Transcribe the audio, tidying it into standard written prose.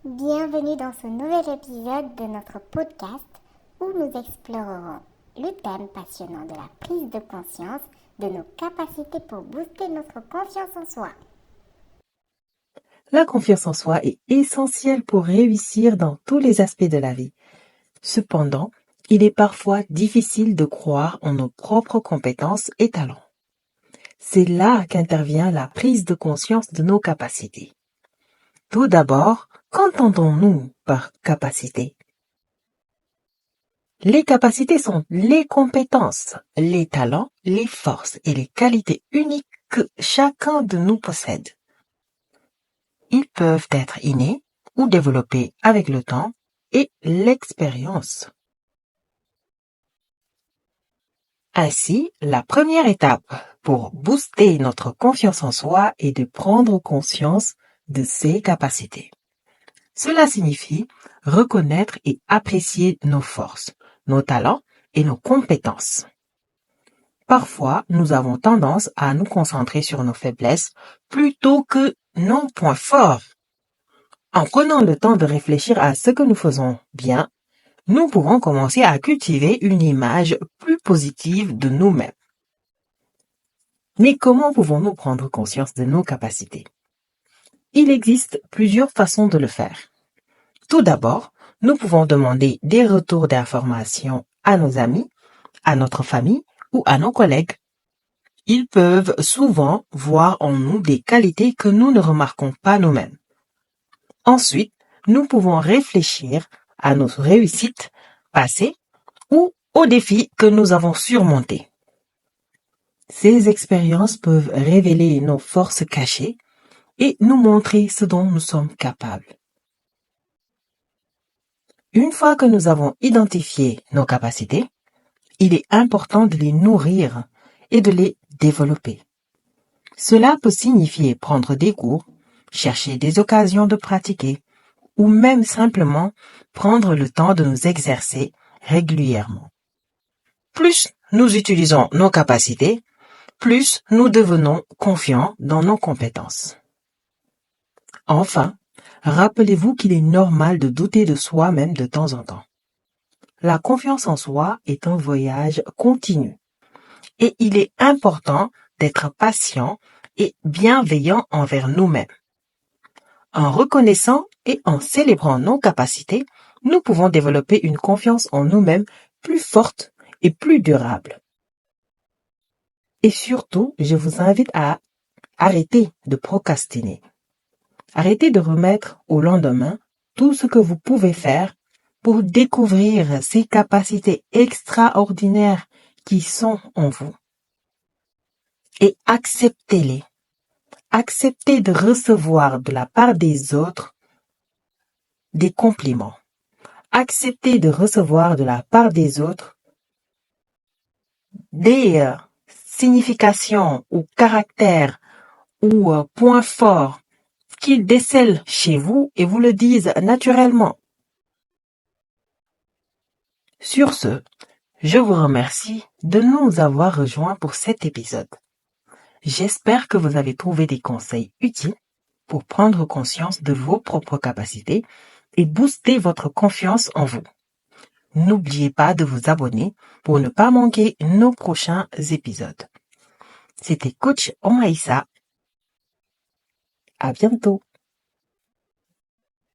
Bienvenue dans ce nouvel épisode de notre podcast où nous explorerons le thème passionnant de la prise de conscience de nos capacités pour booster notre confiance en soi. La confiance en soi est essentielle pour réussir dans tous les aspects de la vie. Cependant, il est parfois difficile de croire en nos propres compétences et talents. C'est là qu'intervient la prise de conscience de nos capacités. Tout d'abord, qu'entendons-nous par capacité? Les capacités sont les compétences, les talents, les forces et les qualités uniques que chacun de nous possède. Ils peuvent être innés ou développés avec le temps et l'expérience. Ainsi, la première étape pour booster notre confiance en soi est de prendre conscience de ses capacités. Cela signifie reconnaître et apprécier nos forces, nos talents et nos compétences. Parfois, nous avons tendance à nous concentrer sur nos faiblesses plutôt que nos points forts. En prenant le temps de réfléchir à ce que nous faisons bien, nous pouvons commencer à cultiver une image plus positive de nous-mêmes. Mais comment pouvons-nous prendre conscience de nos capacités? Il existe plusieurs façons de le faire. Tout d'abord, nous pouvons demander des retours d'informations à nos amis, à notre famille ou à nos collègues. Ils peuvent souvent voir en nous des qualités que nous ne remarquons pas nous-mêmes. Ensuite, nous pouvons réfléchir à nos réussites passées ou aux défis que nous avons surmontés. Ces expériences peuvent révéler nos forces cachées et nous montrer ce dont nous sommes capables. Une fois que nous avons identifié nos capacités, il est important de les nourrir et de les développer. Cela peut signifier prendre des cours, chercher des occasions de pratiquer, ou même simplement prendre le temps de nous exercer régulièrement. Plus nous utilisons nos capacités, plus nous devenons confiants dans nos compétences. Enfin, rappelez-vous qu'il est normal de douter de soi-même de temps en temps. La confiance en soi est un voyage continu et il est important d'être patient et bienveillant envers nous-mêmes. En reconnaissant et en célébrant nos capacités, nous pouvons développer une confiance en nous-mêmes plus forte et plus durable. Et surtout, je vous invite à arrêter de procrastiner. Arrêtez de remettre au lendemain tout ce que vous pouvez faire pour découvrir ces capacités extraordinaires qui sont en vous. Et acceptez-les. Acceptez de recevoir de la part des autres des compliments. Acceptez de recevoir de la part des autres des significations ou caractères ou points forts qu'ils décèlent chez vous et vous le disent naturellement. Sur ce, je vous remercie de nous avoir rejoints pour cet épisode. J'espère que vous avez trouvé des conseils utiles pour prendre conscience de vos propres capacités et booster votre confiance en vous. N'oubliez pas de vous abonner pour ne pas manquer nos prochains épisodes. C'était Coach Omaïssa. À bientôt.